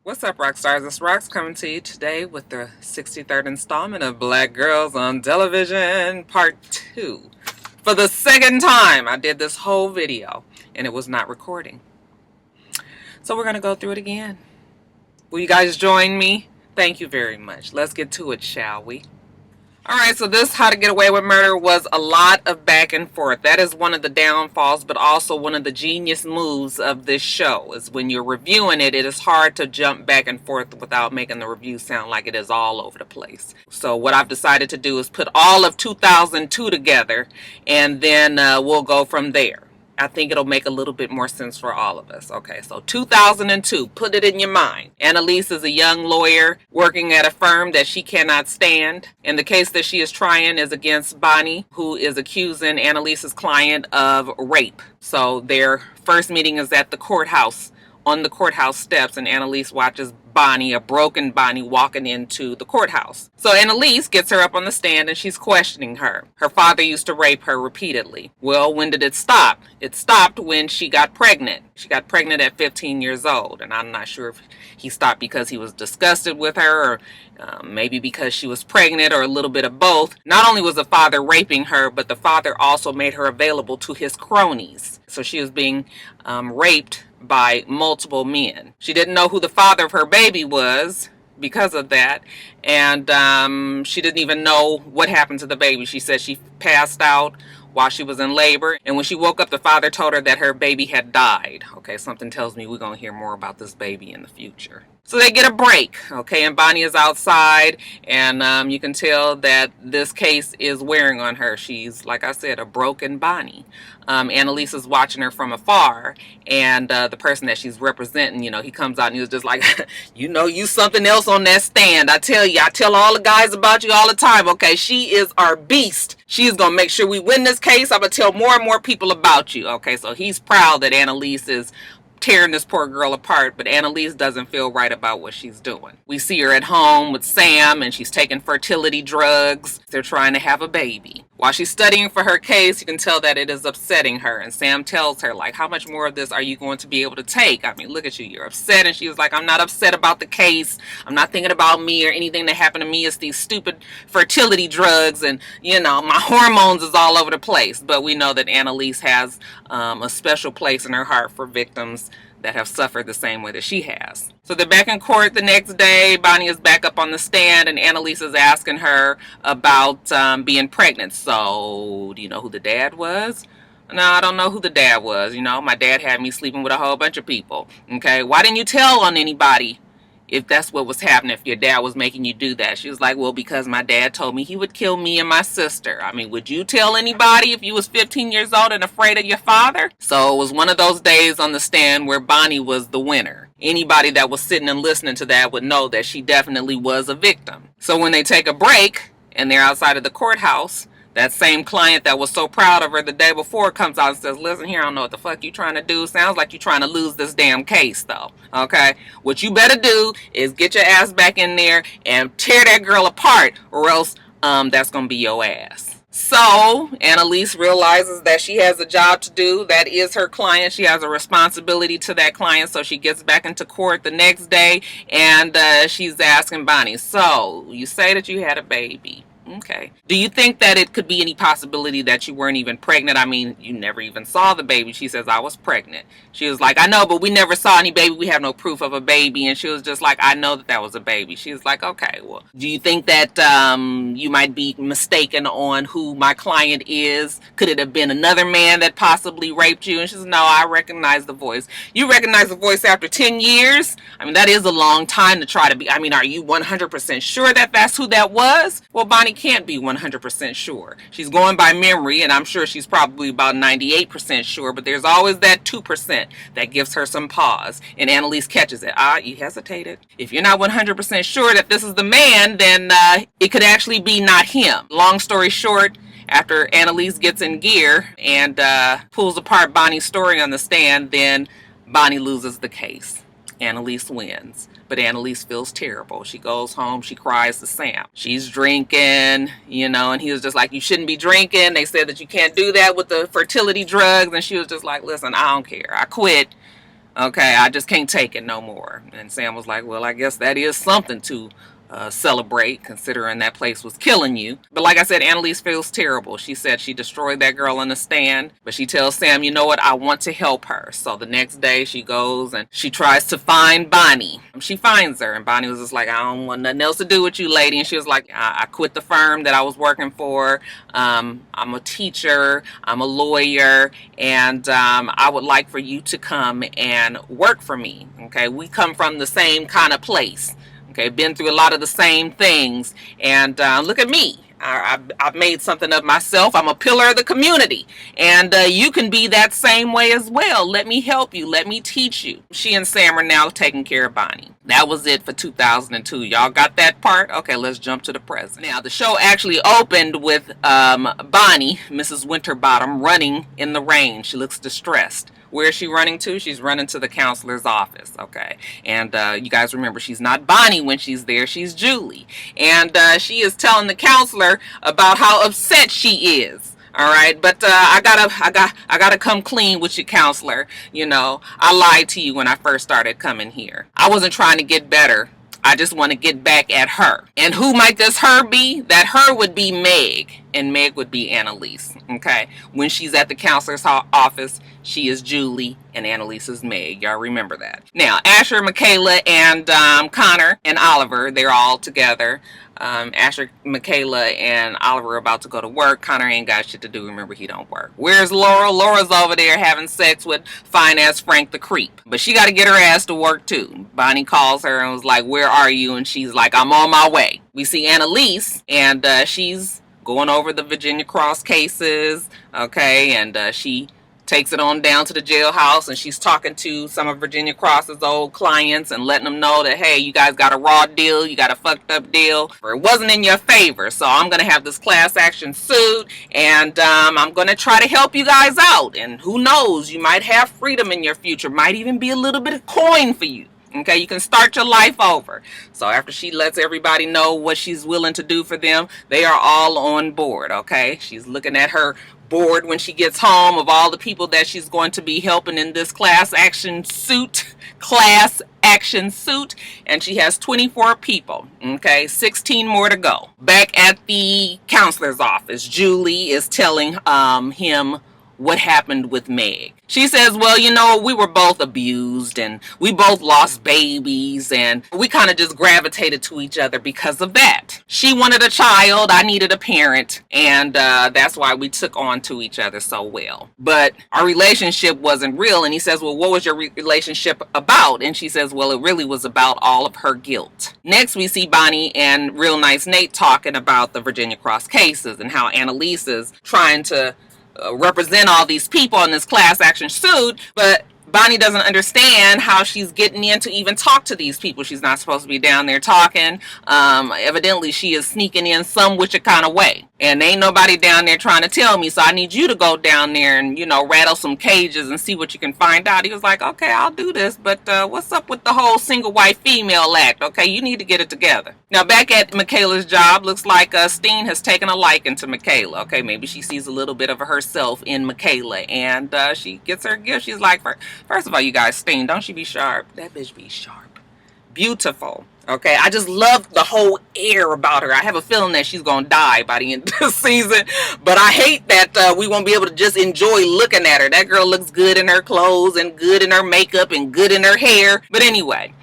What's up, rock stars? It's Rox coming to you today with the 63rd installment of Black Girls on Television Part 2. For the second time, I did this whole video and it was not recording. So we're going to go through it again. Will you guys join me? Thank you very much. Let's get to it, shall we? Alright, so this How to Get Away with Murder was a lot of back and forth. That is one of the downfalls, but also one of the genius moves of this show. Is when you're reviewing it, it is hard to jump back and forth without making the review sound like it is all over the place. So what I've decided to do is put all of 2002 together, and then we'll go from there. I think it'll make a little bit more sense for all of us. Okay, so 2002, put it in your mind. Annalise is a young lawyer working at a firm that she cannot stand. And the case that she is trying is against Bonnie, who is accusing Annalise's client of rape. So their first meeting is at the courthouse, on the courthouse steps, and Annalise watches Bonnie, a broken Bonnie, walking into the courthouse. So Annalise gets her up on the stand and she's questioning her. Her father used to rape her repeatedly. Well, when did it stop? It stopped when she got pregnant. She got pregnant at 15 years old, and I'm not sure if he stopped because he was disgusted with her, or maybe because she was pregnant, or a little bit of both. Not only was the father raping her, but the father also made her available to his cronies. So she was being raped by multiple men. She didn't know who the father of her baby was because of that, and she didn't even know what happened to the baby. She said she passed out while she was in labor, and when she woke up, the father told her that her baby had died. Okay, something tells me we're gonna hear more about this baby in the future. So they get a break, okay, and Bonnie is outside, and you can tell that this case is wearing on her. She's, like I said, a broken Bonnie. Annalise is watching her from afar, and the person that she's representing, you know, he comes out and he was just like, you something else on that stand. I tell you, I tell all the guys about you all the time, okay? She is our beast. She's going to make sure we win this case. I'm going to tell more and more people about you, okay? So he's proud that Annalise is tearing this poor girl apart, but Annalise doesn't feel right about what she's doing. We see her at home with Sam, and she's taking fertility drugs. They're trying to have a baby. While she's studying for her case, you can tell that it is upsetting her, and Sam tells her, like, how much more of this are you going to be able to take? I mean, look at you, you're upset. And she was like, I'm not upset about the case. I'm not thinking about me or anything that happened to me. It's these stupid fertility drugs, and, you know, my hormones is all over the place. But we know that Annalise has a special place in her heart for victims that have suffered the same way that she has. So they're back in court the next day. Bonnie is back up on the stand, and Annalise is asking her about being pregnant. So, do you know who the dad was? No, I don't know who the dad was. You know, my dad had me sleeping with a whole bunch of people. Okay, why didn't you tell on anybody if that's what was happening, if your dad was making you do that? She was like, well, because my dad told me he would kill me and my sister. I mean, would you tell anybody if you was 15 years old and afraid of your father? So it was one of those days on the stand where Bonnie was the winner. Anybody that was sitting and listening to that would know that she definitely was a victim. So when they take a break and they're outside of the courthouse, that same client that was so proud of her the day before comes out and says, listen here, I don't know what the fuck you trying to do. Sounds like you trying to lose this damn case, though. Okay? What you better do is get your ass back in there and tear that girl apart, or else that's going to be your ass. So Annalise realizes that she has a job to do. That is her client. She has a responsibility to that client. So she gets back into court the next day, and she's asking Bonnie, so you say that you had a baby. Okay. Do you think that it could be any possibility that you weren't even pregnant? I mean, you never even saw the baby. She says, I was pregnant. She was like, I know, but we never saw any baby. We have no proof of a baby. And she was just like, I know that was a baby. She was like, okay, well, do you think that you might be mistaken on who my client is? Could it have been another man that possibly raped you? And she says, no, I recognize the voice. You recognize the voice after 10 years? I mean, that is a long time to try to be. I mean, are you 100% sure that that's who that was? Well, Bonnie can't be 100% sure. She's going by memory, and I'm sure she's probably about 98% sure, but there's always that 2% that gives her some pause, and Annalise catches it. You hesitated. If you're not 100% sure that this is the man, then it could actually be not him. Long story short, after Annalise gets in gear and pulls apart Bonnie's story on the stand, then Bonnie loses the case. Annalise wins. But Annalise feels terrible. She goes home, she cries to Sam. She's drinking, you know, and he was just like, you shouldn't be drinking. They said that you can't do that with the fertility drugs. And she was just like, listen, I don't care. I quit. Okay, I just can't take it no more. And Sam was like, well, I guess that is something to celebrate, considering that place was killing you. But like I said, Annalise feels terrible. She said she destroyed that girl in the stand, but she tells Sam, you know what, I want to help her. So the next day she goes and she tries to find Bonnie. She finds her, and Bonnie was just like, I don't want nothing else to do with you, lady. And she was like, I quit the firm that I was working for. I'm a teacher, I'm a lawyer, and I would like for you to come and work for me. Okay, we come from the same kind of place. Okay, been through a lot of the same things, and look at me. I've made something of myself. I'm a pillar of the community, and you can be that same way as well. Let me help you. Let me teach you. She and Sam are now taking care of Bonnie. That was it for 2002. Y'all got that part? Okay, let's jump to the present. Now, the show actually opened with Bonnie, Mrs. Winterbottom, running in the rain. She looks distressed. Where is she running to? She's running to the counselor's office, okay? And you guys remember, she's not Bonnie when she's there. She's Julie. And she is telling the counselor about how upset she is. All right, but I gotta come clean with you, counselor. You know, I lied to you when I first started coming here. I wasn't trying to get better. I just want to get back at her. And who might this her be? That her would be Meg, and Meg would be Annalise. Okay, when she's at the counselor's office, she is Julie, and Annalise is Meg. Y'all remember that. Now, Asher, Michaela, and Connor and Oliver, they're all together. Asher, Michaela, and Oliver are about to go to work. Connor ain't got shit to do. Remember, he don't work. Where's Laura? Laura's over there having sex with fine-ass Frank the creep. But she got to get her ass to work, too. Bonnie calls her and was like, where are you? And she's like, I'm on my way. We see Annalise, and she's going over the Virginia Cross cases, okay, and she takes it on down to the jailhouse, and she's talking to some of Virginia Cross's old clients and letting them know that, hey, you guys got a raw deal, you got a fucked up deal, or it wasn't in your favor, so I'm going to have this class action suit, and I'm going to try to help you guys out, and who knows, you might have freedom in your future, might even be a little bit of coin for you. Okay, you can start your life over. So after she lets everybody know what she's willing to do for them, they are all on board, okay? She's looking at her board when she gets home of all the people that she's going to be helping in this class action suit, and she has 24 people, okay? 16 more to go. Back at the counselor's office, Julie is telling him what happened with Meg. She says, well, you know, we were both abused and we both lost babies and we kind of just gravitated to each other because of that. She wanted a child, I needed a parent, and that's why we took on to each other so well. But our relationship wasn't real. And he says, well, what was your relationship about? And she says, well, it really was about all of her guilt. Next, we see Bonnie and Real Nice Nate talking about the Virginia Cross cases and how Annalise is trying to represent all these people in this class action suit, but Bonnie doesn't understand how she's getting in to even talk to these people. She's not supposed to be down there talking. Evidently, she is sneaking in some which kind of way. And ain't nobody down there trying to tell me, so I need you to go down there and, you know, rattle some cages and see what you can find out. He was like, okay, I'll do this, but what's up with the whole single white female act? Okay, you need to get it together. Now, back at Michaela's job, looks like Steen has taken a liking to Michaela. Okay, maybe she sees a little bit of herself in Michaela, and she gets her gift. She's like, first of all, you guys, Steen, don't she be sharp? That bitch be sharp. Beautiful. Okay, I just love the whole air about her. I have a feeling that she's going to die by the end of the season. But I hate that we won't be able to just enjoy looking at her. That girl looks good in her clothes and good in her makeup and good in her hair. But anyway,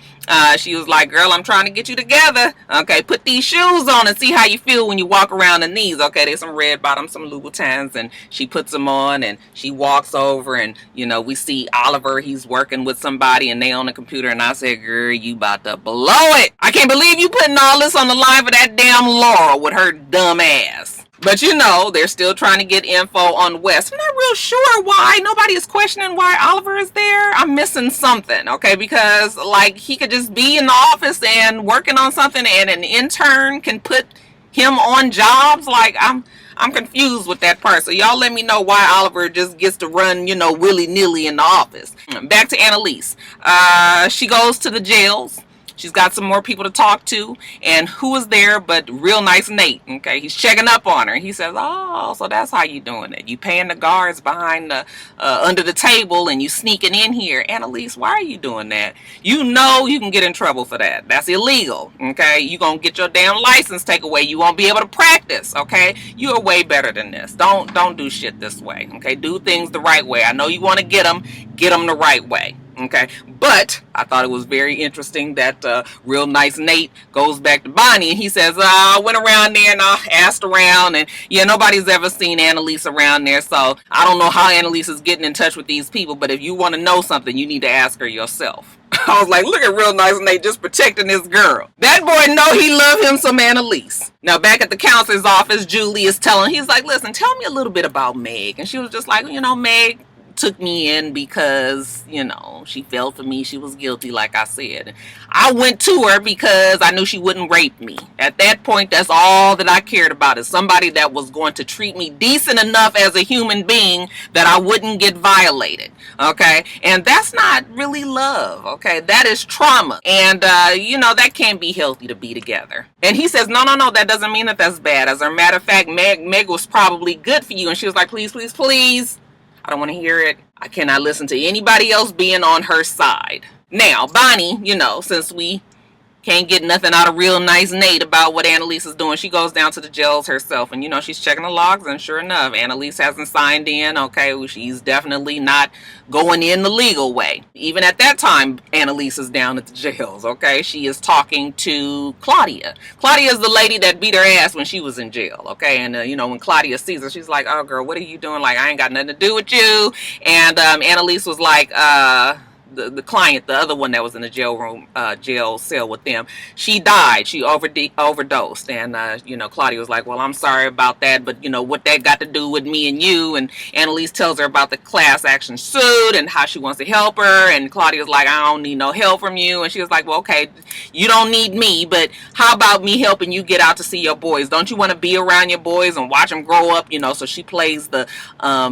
she was like, girl, I'm trying to get you together. Okay, put these shoes on and see how you feel when you walk around in these. Okay, there's some red bottoms, some Louboutins, and she puts them on and she walks over and, you know, we see Oliver, he's working with somebody and they on the computer, and I said, girl, you about to blow it. I can't believe you putting all this on the line for that damn Laura with her dumb ass. But you know, they're still trying to get info on West. I'm not real sure why. Nobody is questioning why Oliver is there. I'm missing something, okay? Because, like, he could just be in the office and working on something and an intern can put him on jobs. Like, I'm confused with that part. So y'all let me know why Oliver just gets to run, you know, willy-nilly in the office. Back to Annalise. She goes to the jails. She's got some more people to talk to. And who was there but real nice Nate? Okay, he's checking up on her. He says, oh, so that's how you doing it. You paying the guards behind the under the table and you sneaking in here. Annalise, why are you doing that? You know you can get in trouble for that. That's illegal. Okay, you gonna get your damn license taken away. You won't be able to practice. Okay, you are way better than this. Don't do shit this way. Okay, do things the right way. I know you want to get them the right way. Okay, but I thought it was very interesting that real nice Nate goes back to Bonnie and he says, I went around there and I asked around, and yeah, nobody's ever seen Annalise around there, so I don't know how Annalise is getting in touch with these people, but if you want to know something, you need to ask her yourself. I was like, look at real nice Nate just protecting this girl. That boy know he love him some Annalise. Now back at the counselor's office, Julie is telling, he's like, listen, tell me a little bit about Meg. And she was just like, Meg took me in because, she fell for me. She was guilty, like I said. I went to her because I knew she wouldn't rape me. At that point, that's all that I cared about, is somebody that was going to treat me decent enough as a human being that I wouldn't get violated. Okay? And that's not really love. Okay? That is trauma. And, that can't be healthy to be together. And he says, no, that doesn't mean that that's bad. As a matter of fact, Meg was probably good for you. And she was like, please, please, please. I don't want to hear it. I cannot listen to anybody else being on her side. Now, Bonnie, since we can't get nothing out of real nice Nate about what Annalise is doing, she goes down to the jails herself. And, she's checking the logs. And sure enough, Annalise hasn't signed in. Okay, well, she's definitely not going in the legal way. Even at that time, Annalise is down at the jails. Okay, she is talking to Claudia. Claudia is the lady that beat her ass when she was in jail. Okay, and, when Claudia sees her, she's like, oh, girl, what are you doing? Like, I ain't got nothing to do with you. And Annalise was like, the client, the other one that was in the jail cell with them, she died. She overdosed. And, Claudia was like, well, I'm sorry about that, but, what that got to do with me and you? And Annalise tells her about the class action suit and how she wants to help her. And Claudia's like, I don't need no help from you. And she was like, well, okay, you don't need me, but how about me helping you get out to see your boys? Don't you want to be around your boys and watch them grow up? So she plays the,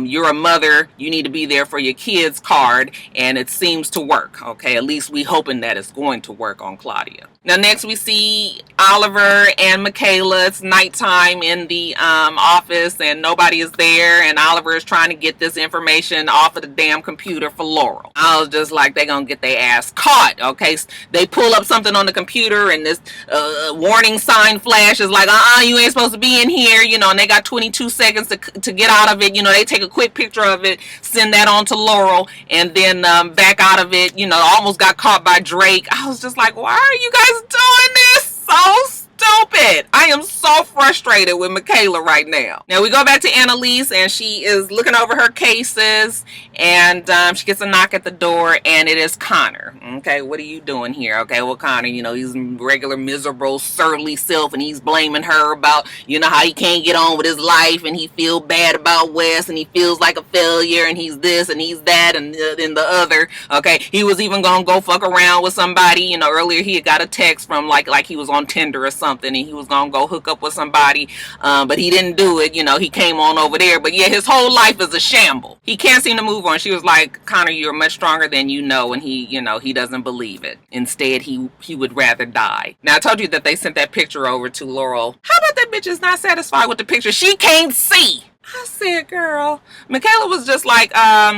you're a mother, you need to be there for your kids card. And it seems to work. Okay, at least we hoping that it's going to work on Claudia. Now next we see Oliver and Michaela. It's nighttime in the office and nobody is there, and Oliver is trying to get this information off of the damn computer for Laurel. I was just like, they gonna get their ass caught. Okay, they pull up something on the computer and this warning sign flashes like, you ain't supposed to be in here, and they got 22 seconds to get out of it. They take a quick picture of it, send that on to Laurel, and then back out of it. Almost got caught by Drake. I was just like, why are you guys doing this? So stupid. I am so frustrated with Michaela right now. Now we go back to Annalise, and she is looking over her cases, and she gets a knock at the door, and it is Connor. Okay, what are you doing here? Okay, well, Connor, he's regular miserable, surly self, and he's blaming her about, how he can't get on with his life, and he feel bad about Wes, and he feels like a failure, and he's this, and he's that, and the other. Okay, he was even gonna go fuck around with somebody. Earlier he had got a text from like he was on Tinder or something, and he was gonna go hook up with somebody, but he didn't do it. He came on over there, but yeah, his whole life is a shamble. He can't seem to move on. She was like, Connor, you're much stronger than you know, and he doesn't believe it. Instead, he would rather die. Now I told you that they sent that picture over to Laurel. How about that bitch is not satisfied with the picture? She can't see. I said, girl. Michaela was just like,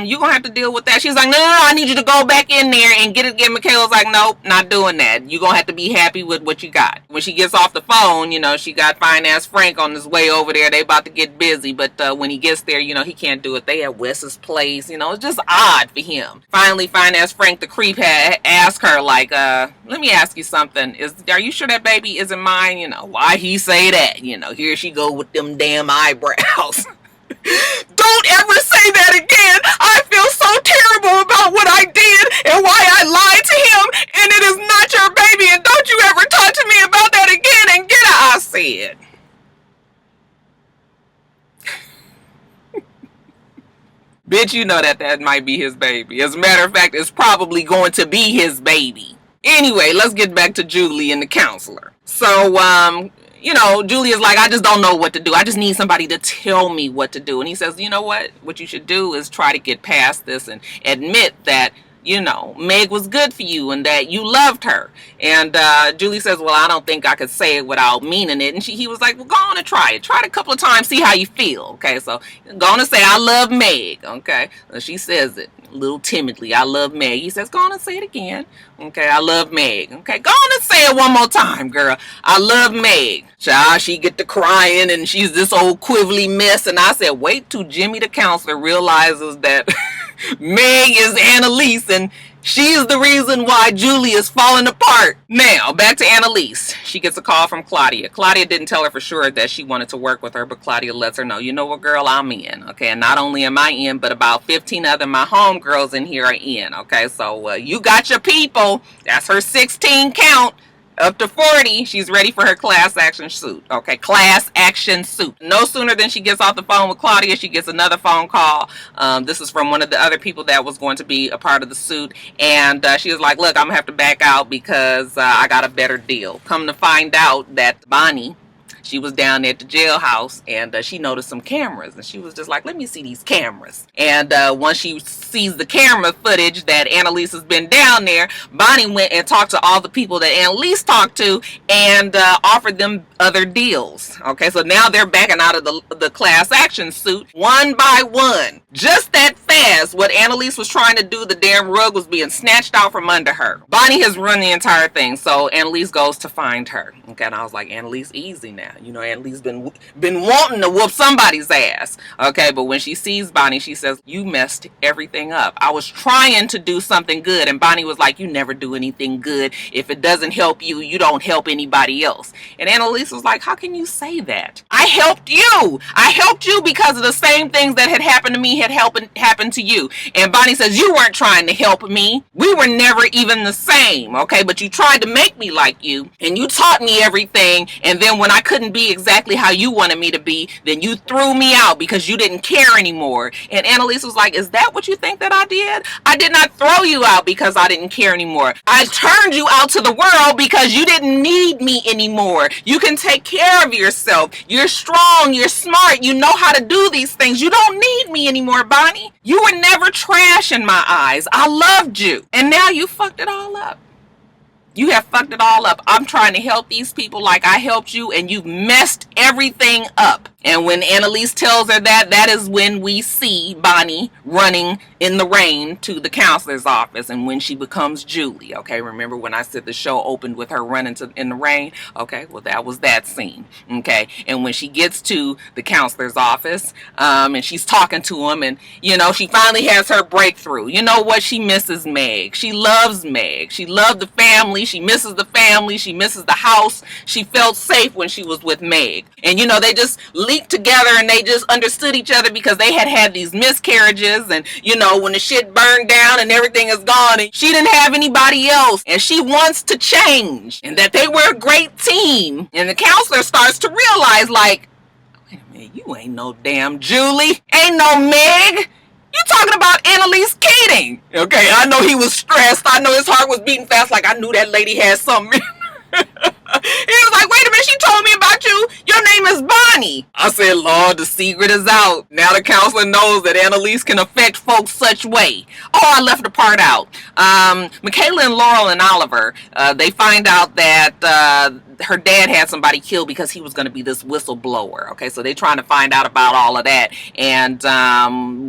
you gonna have to deal with that. She's like, no, I need you to go back in there and get it again. Michaela's like, nope, not doing that. You gonna have to be happy with what you got. When she gets off the phone, she got fine-ass Frank on his way over there. They about to get busy, but when he gets there, he can't do it. They at Wes's place. It's just odd for him. Finally, fine-ass Frank, the creep, had asked her, like, let me ask you something. Are you sure that baby isn't mine? Why he say that? Here she go with them damn eyebrows. Don't ever say that again. I feel so terrible about what I did and why I lied to him, and it is not your baby, and don't you ever talk to me about that again, and get out, I said. Bitch, you know that might be his baby. As a matter of fact, it's probably going to be his baby. Anyway, let's get back to Julie and the counselor. So, Julia's like, I just don't know what to do. I just need somebody to tell me what to do. And he says, you know what? What you should do is try to get past this and admit that, you know, Meg was good for you and that you loved her. And Julie says, well, I don't think I could say it without meaning it. And he was like, well, go on and try it. Try it a couple of times, see how you feel. Okay, so go on and say, I love Meg. Okay, so she says it a little timidly, I love Meg. He says, go on and say it again. Okay, I love Meg. Okay, go on and say it one more time, girl. I love Meg. Child, she get to crying and she's this old quibbly mess. And I said, wait till Jimmy the counselor realizes that Meg is Annalise and she's the reason why Julie is falling apart. Now, back to Annalise. She gets a call from Claudia. Claudia didn't tell her for sure that she wanted to work with her, but Claudia lets her know, you know what, girl, I'm in. Okay, and not only am I in, but about 15 other my homegirls in here are in. Okay, so you got your people. That's her 16 count. Up to 40, she's ready for her class action suit. Okay, class action suit. No sooner than she gets off the phone with Claudia, she gets another phone call. This is from one of the other people that was going to be a part of the suit. And she was like, look, I'm going to have to back out because I got a better deal. Come to find out that Bonnie, she was down there at the jailhouse and she noticed some cameras and she was just like, let me see these cameras. And once she sees the camera footage that Annalise has been down there, Bonnie went and talked to all the people that Annalise talked to and offered them other deals. Okay, so now they're backing out of the class action suit one by one. Just that fast, what Annalise was trying to do, the damn rug was being snatched out from under her. Bonnie has run the entire thing, so Annalise goes to find her. Okay, and I was like, Annalise, easy now. You know, Annalise been wanting to whoop somebody's ass. Okay, but when she sees Bonnie, she says, you messed everything up. I was trying to do something good. And Bonnie was like, you never do anything good. If it doesn't help you, you don't help anybody else. And Annalise was like, how can you say that? I helped you. I helped you because of the same things that had happened to me had happened to you. And Bonnie says, you weren't trying to help me. We were never even the same. Okay, but you tried to make me like you and you taught me everything. And then when I couldn't be exactly how you wanted me to be, then you threw me out because you didn't care anymore. And Annalise was like, is that what you think that I did? I did not throw you out because I didn't care anymore. I turned you out to the world because you didn't need me anymore. You can take care of yourself. You're strong. You're smart. You know how to do these things. You don't need me anymore, Bonnie. You were never trash in my eyes. I loved you. And now you fucked it all up. You have fucked it all up. I'm trying to help these people like I helped you, and you've messed everything up. And when Annalise tells her that, that is when we see Bonnie running in the rain to the counselor's office, and when she becomes Julie. Okay, remember when I said the show opened with her running in the rain? Okay, well, that was that scene. Okay, and when she gets to the counselor's office, and she's talking to him, and, you know, she finally has her breakthrough. You know what? She misses Meg. She loves Meg. She loved the family. She misses the family. She misses the house. She felt safe when she was with Meg. And, you know, they just leaked together and they just understood each other because they had these miscarriages. And, you know, when the shit burned down and everything is gone and she didn't have anybody else and she wants to change and that they were a great team. And the counselor starts to realize, like, wait a minute, you ain't no damn Julie. Ain't no Meg. You talking about Annalise Keating. Okay, I know he was stressed. I know his heart was beating fast, like I knew that lady had something. He was like, wait a minute, she told me about you. Your name is Bonnie. I said, Lord, the secret is out. Now the counselor knows that Annalise can affect folks such way. Oh, I left the part out. Michaela and Laurel and Oliver, they find out that her dad had somebody killed because he was going to be this whistleblower. Okay, so they're trying to find out about all of that. And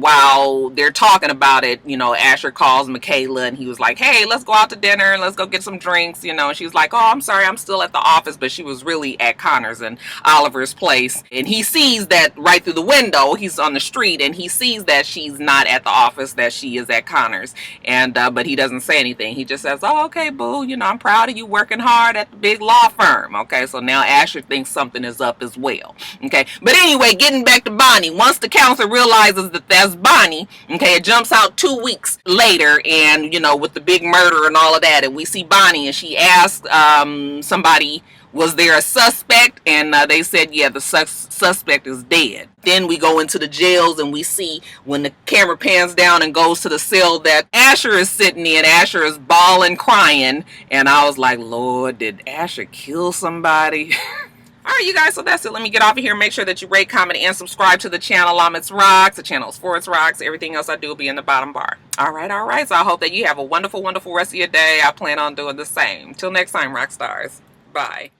while they're talking about it, you know, Asher calls Michaela and he was like, hey, let's go out to dinner and let's go get some drinks, you know. And she was like, oh, I'm sorry, I'm still at the office. But she was really at Connor's and Oliver's place. And he sees that right through the window. He's on the street and he sees that she's not at the office, that she is at Connor's. And but he doesn't say anything. He just says, oh, okay, boo, you know, I'm proud of you working hard at the big law firm. Okay, so now Asher thinks something is up as well. Okay, but anyway, getting back to Bonnie, once the counselor realizes that that's Bonnie, okay, it jumps out 2 weeks later, and, you know, with the big murder and all of that, and we see Bonnie, and she asks somebody, was there a suspect? And they said, yeah, the suspect is dead. Then we go into the jails and we see when the camera pans down and goes to the cell that Asher is sitting in. Asher is bawling, crying. And I was like, Lord, did Asher kill somebody? Alright, you guys, so that's it. Let me get off of here. Make sure that you rate, comment, and subscribe to the channel. It's Rocks. The channel is for It's Rocks. Everything else I do will be in the bottom bar. Alright. So I hope that you have a wonderful, wonderful rest of your day. I plan on doing the same. Till next time, rock stars. Bye.